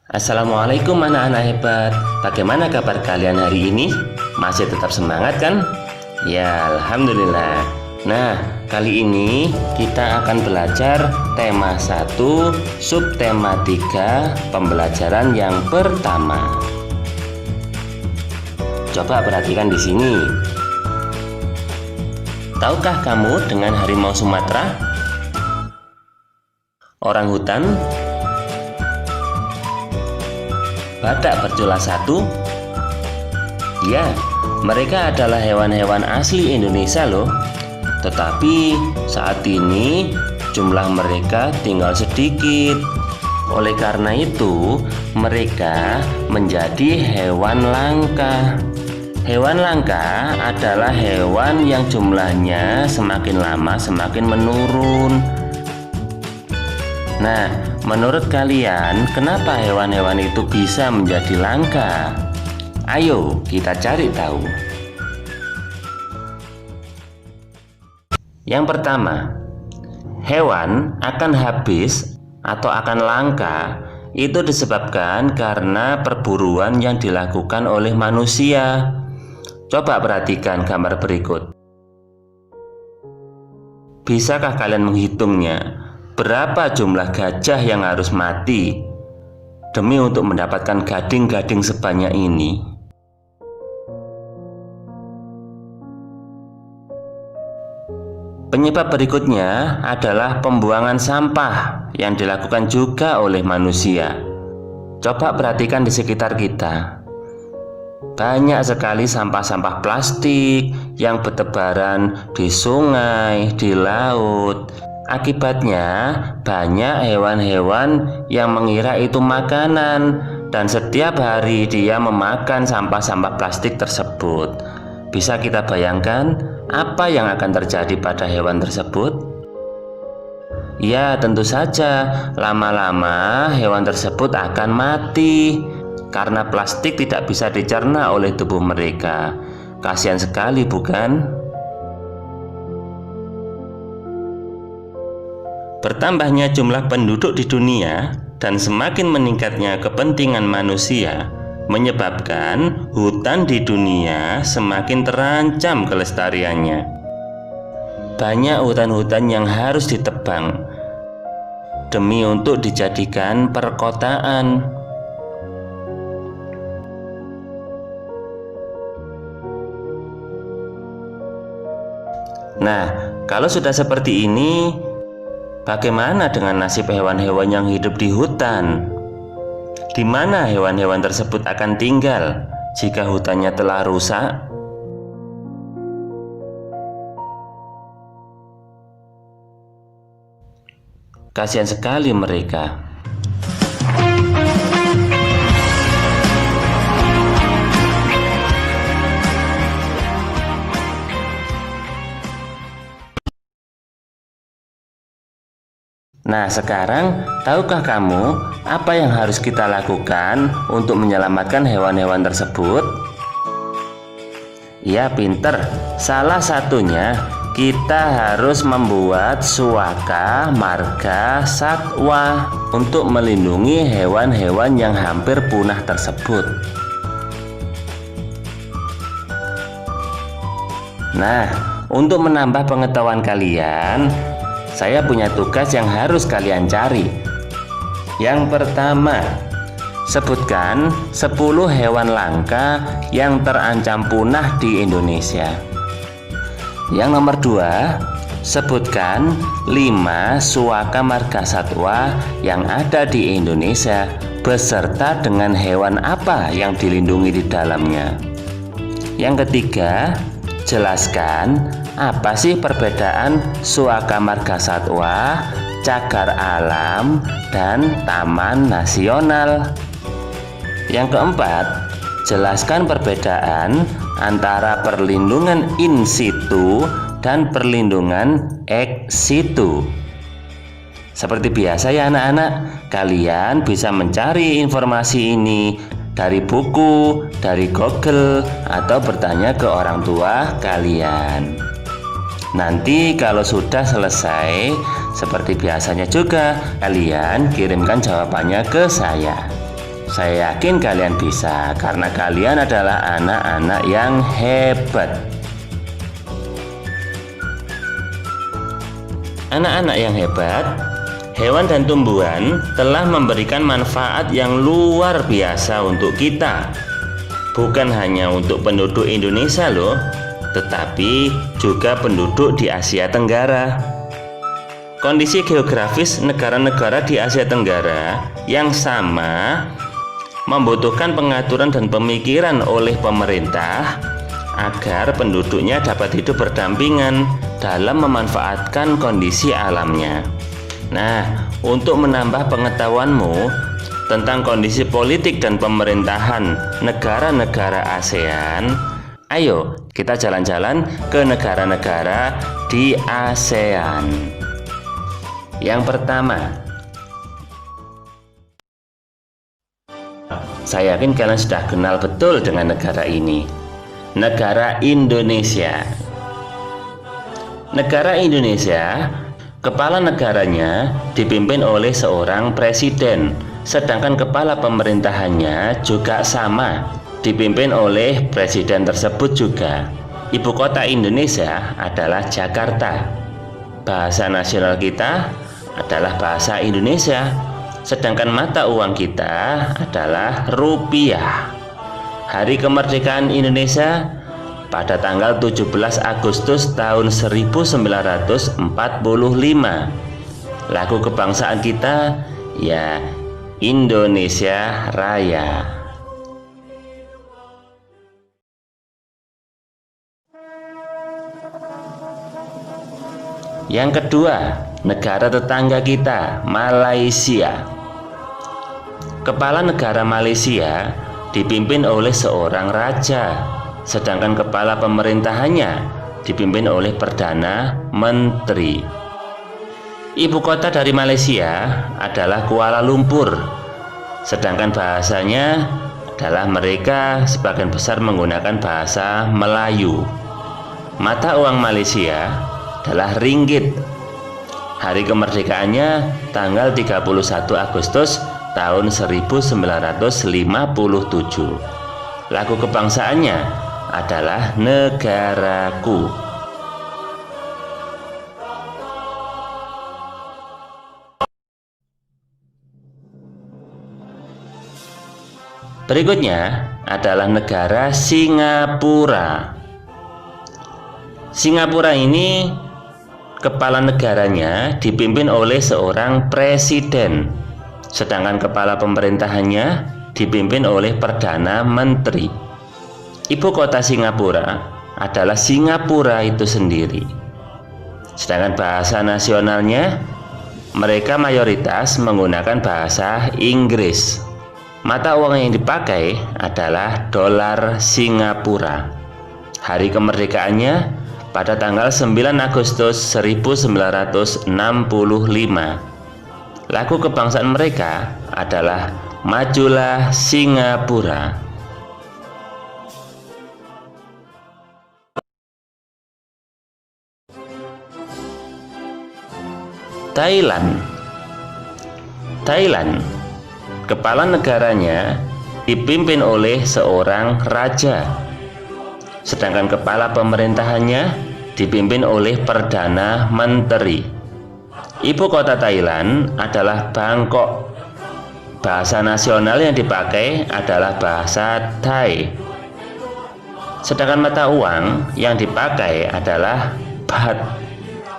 Assalamualaikum anak-anak hebat. Bagaimana kabar kalian hari ini? Masih tetap semangat kan? Ya, alhamdulillah. Nah, kali ini kita akan belajar tema 1, subtema 3, pembelajaran yang pertama. Coba perhatikan di sini. Tahukah kamu dengan harimau Sumatera? Orang hutan, badak bercula satu? Ya, mereka adalah hewan-hewan asli Indonesia loh. Tetapi saat ini jumlah mereka tinggal sedikit. Oleh karena itu, mereka menjadi hewan langka. Hewan langka adalah hewan yang jumlahnya semakin lama semakin menurun. Nah, menurut kalian, kenapa hewan-hewan itu bisa menjadi langka? Ayo kita cari tahu. Yang pertama, hewan akan habis atau akan langka itu disebabkan karena perburuan yang dilakukan oleh manusia. Coba perhatikan gambar berikut. Bisakah kalian menghitungnya? Berapa jumlah gajah yang harus mati demi untuk mendapatkan gading-gading sebanyak ini? Penyebab berikutnya adalah pembuangan sampah yang dilakukan juga oleh manusia. Coba perhatikan di sekitar kita. Banyak sekali sampah-sampah plastik yang bertebaran di sungai, di laut. Akibatnya banyak hewan-hewan yang mengira itu makanan dan setiap hari dia memakan sampah-sampah plastik tersebut. Bisa kita bayangkan apa yang akan terjadi pada hewan tersebut? Ya, tentu saja lama-lama hewan tersebut akan mati karena plastik tidak bisa dicerna oleh tubuh mereka. Kasihan sekali, bukan? Bertambahnya jumlah penduduk di dunia dan semakin meningkatnya kepentingan manusia menyebabkan hutan di dunia semakin terancam kelestariannya. Banyak hutan-hutan yang harus ditebang demi untuk dijadikan perkotaan. Nah, kalau sudah seperti ini, bagaimana dengan nasib hewan-hewan yang hidup di hutan? Di mana hewan-hewan tersebut akan tinggal jika hutannya telah rusak? Kasihan sekali mereka. Nah, sekarang tahukah kamu apa yang harus kita lakukan untuk menyelamatkan hewan-hewan tersebut? Ya, pinter. Salah satunya kita harus membuat suaka marga satwa untuk melindungi hewan-hewan yang hampir punah tersebut. Nah, untuk menambah pengetahuan kalian, saya punya tugas yang harus kalian cari. Yang pertama, sebutkan 10 hewan langka yang terancam punah di Indonesia. Yang nomor 2, sebutkan 5 suaka marga satwa yang ada di Indonesia beserta dengan hewan apa yang dilindungi di dalamnya. Yang ketiga, jelaskan apa sih perbedaan suaka marga satwa, cagar alam, dan taman nasional. Yang keempat, jelaskan perbedaan antara perlindungan in situ dan perlindungan ex situ. Seperti biasa ya anak-anak, kalian bisa mencari informasi ini dari buku, dari Google, atau bertanya ke orang tua kalian. Nanti kalau sudah selesai, seperti biasanya juga, kalian kirimkan jawabannya ke saya. Saya yakin kalian bisa karena kalian adalah anak-anak yang hebat. Anak-anak yang hebat, hewan dan tumbuhan telah memberikan manfaat yang luar biasa untuk kita. Bukan hanya untuk penduduk Indonesia loh, tetapi juga penduduk di Asia Tenggara. Kondisi geografis negara-negara di Asia Tenggara yang sama membutuhkan pengaturan dan pemikiran oleh pemerintah agar penduduknya dapat hidup berdampingan dalam memanfaatkan kondisi alamnya. Nah, untuk menambah pengetahuanmu tentang kondisi politik dan pemerintahan negara-negara ASEAN, ayo kita jalan-jalan ke negara-negara di ASEAN. Yang pertama, saya yakin kalian sudah kenal betul dengan negara ini, negara Indonesia. Negara Indonesia, kepala negaranya dipimpin oleh seorang presiden, sedangkan kepala pemerintahannya juga sama, dipimpin oleh presiden tersebut juga. Ibu kota Indonesia adalah Jakarta. Bahasa nasional kita adalah bahasa Indonesia, sedangkan mata uang kita adalah rupiah. Hari kemerdekaan Indonesia pada tanggal 17 Agustus tahun 1945. Lagu kebangsaan kita ya Indonesia Raya. Yang kedua, negara tetangga kita, Malaysia. Kepala negara Malaysia dipimpin oleh seorang raja, sedangkan kepala pemerintahannya dipimpin oleh Perdana Menteri. Ibu kota dari Malaysia adalah Kuala Lumpur, sedangkan bahasanya adalah mereka sebagian besar menggunakan bahasa Melayu. Mata uang Malaysia adalah ringgit. Hari kemerdekaannya tanggal 31 Agustus tahun 1957. Lagu kebangsaannya adalah Negaraku. Berikutnya adalah negara Singapura. Singapura ini kepala negaranya dipimpin oleh seorang presiden, sedangkan kepala pemerintahannya dipimpin oleh Perdana Menteri. Ibu kota Singapura adalah Singapura itu sendiri. Sedangkan bahasa nasionalnya mereka mayoritas menggunakan bahasa Inggris. Mata uang yang dipakai adalah dolar Singapura. Hari kemerdekaannya pada tanggal 9 Agustus 1945. Lagu kebangsaan mereka adalah Majulah Singapura. Thailand. Thailand, kepala negaranya dipimpin oleh seorang raja, sedangkan kepala pemerintahannya dipimpin oleh Perdana Menteri. Ibu kota Thailand adalah Bangkok. Bahasa nasional yang dipakai adalah bahasa Thai. Sedangkan mata uang yang dipakai adalah baht.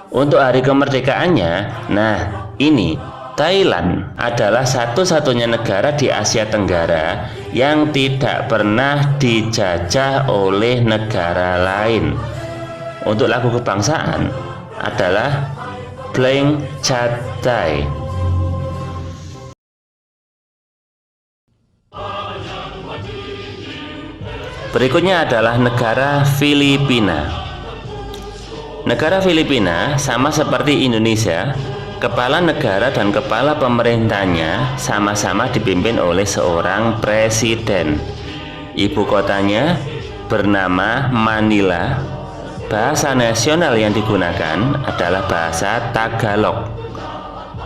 Untuk hari kemerdekaannya, nah ini Thailand adalah satu-satunya negara di Asia Tenggara yang tidak pernah dijajah oleh negara lain. Untuk lagu kebangsaan adalah Blank Chat Thai. Berikutnya adalah negara Filipina. Negara Filipina sama seperti Indonesia, kepala negara dan kepala pemerintahnya sama-sama dipimpin oleh seorang presiden. Ibu kotanya bernama Manila. Bahasa nasional yang digunakan adalah bahasa Tagalog.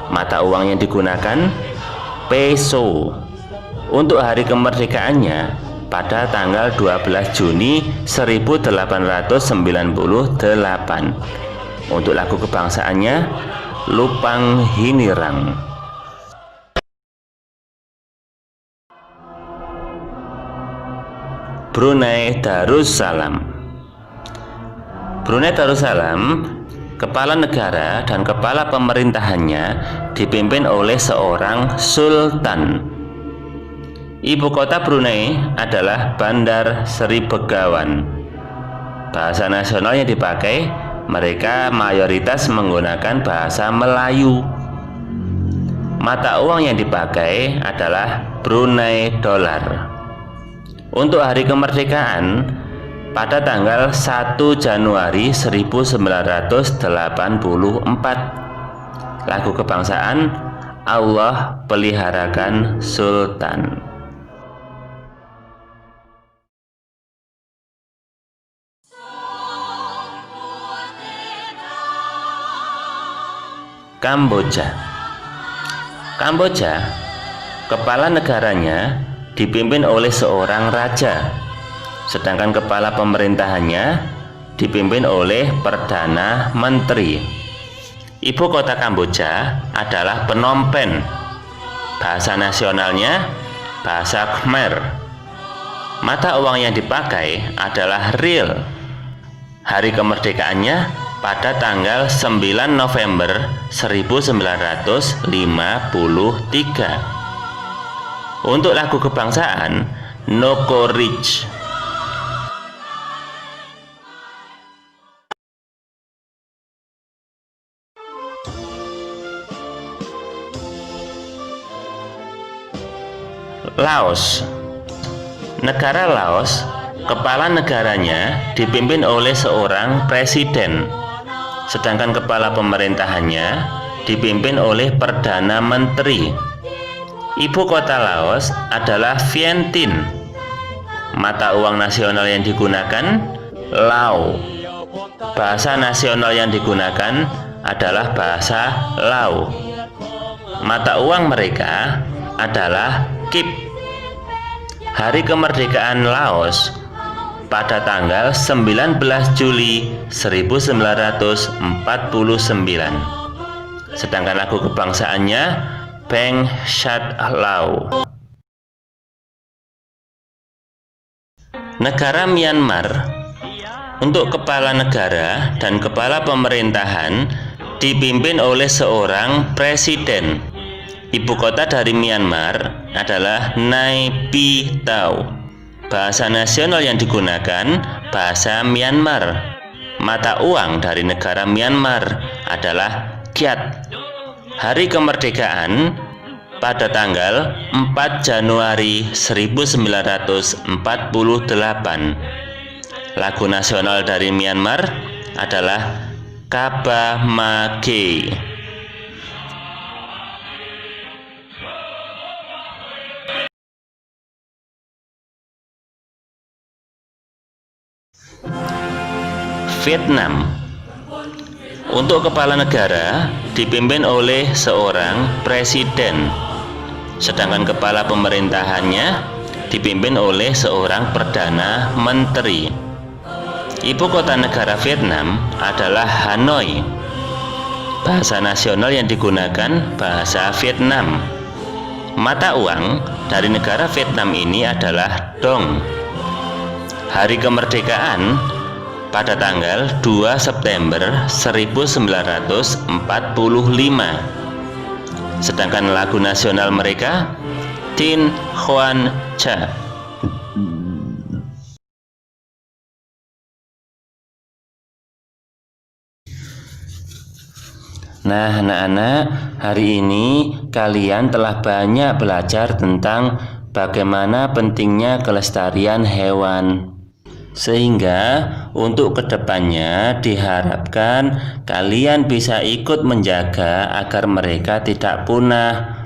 Mata uang yang digunakan peso. untuk hari kemerdekaannya pada tanggal 12 Juni 1898. Untuk lagu kebangsaannya Lupang Hinirang. Brunei Darussalam. Brunei Darussalam, kepala negara dan kepala pemerintahannya dipimpin oleh seorang sultan. Ibu kota Brunei adalah Bandar Seri Begawan. Bahasa nasional yang dipakai, mereka mayoritas menggunakan bahasa Melayu. Mata uang yang dipakai adalah Brunei Dollar. Untuk hari kemerdekaan pada tanggal 1 Januari 1984. Lagu kebangsaan Allah Peliharakan Sultan. Kamboja. Kamboja, kepala negaranya dipimpin oleh seorang raja, sedangkan kepala pemerintahannya dipimpin oleh Perdana Menteri. Ibu kota Kamboja adalah Phnom Penh. Bahasa nasionalnya bahasa Khmer. Mata uang yang dipakai adalah riel. Hari kemerdekaannya pada tanggal 9 November 1953. Untuk lagu kebangsaan Nokoreach. Laos. Negara Laos, kepala negaranya dipimpin oleh seorang presiden, sedangkan kepala pemerintahannya dipimpin oleh Perdana Menteri. Ibu kota Laos adalah Vientiane. Mata uang nasional yang digunakan Lao. Bahasa nasional yang digunakan adalah bahasa Lao. Mata uang mereka adalah Kip. Hari kemerdekaan Laos pada tanggal 19 Juli 1949. Sedangkan lagu kebangsaannya Beng Shat Lao. Negara Myanmar, untuk kepala negara dan kepala pemerintahan dipimpin oleh seorang presiden. Ibu kota dari Myanmar adalah Nay Pyi Taw. Bahasa nasional yang digunakan bahasa Myanmar. Mata uang dari negara Myanmar adalah Kyat. Hari kemerdekaan pada tanggal 4 Januari 1948. Lagu nasional dari Myanmar adalah Kaba Mage. Vietnam. Untuk kepala negara dipimpin oleh seorang presiden, sedangkan kepala pemerintahannya dipimpin oleh seorang perdana menteri. Ibu kota negara Vietnam adalah Hanoi. Bahasa nasional yang digunakan bahasa Vietnam. Mata uang dari negara Vietnam ini adalah Dong. Hari kemerdekaan pada tanggal 2 September 1945. Sedangkan lagu nasional mereka Tin Hoan Cha. Nah, anak-anak, hari ini kalian telah banyak belajar tentang bagaimana pentingnya kelestarian hewan. Sehingga untuk kedepannya diharapkan kalian bisa ikut menjaga agar mereka tidak punah.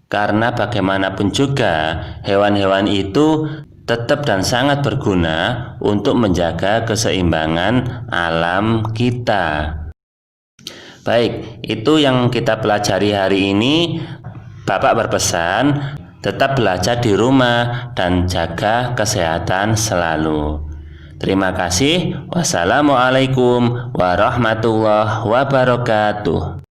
Karena bagaimanapun juga hewan-hewan itu tetap dan sangat berguna untuk menjaga keseimbangan alam kita. Baik, itu yang kita pelajari hari ini. Bapak berpesan, Tetap belajar di rumah dan jaga kesehatan selalu. Terima kasih. Wassalamualaikum warahmatullahi wabarakatuh.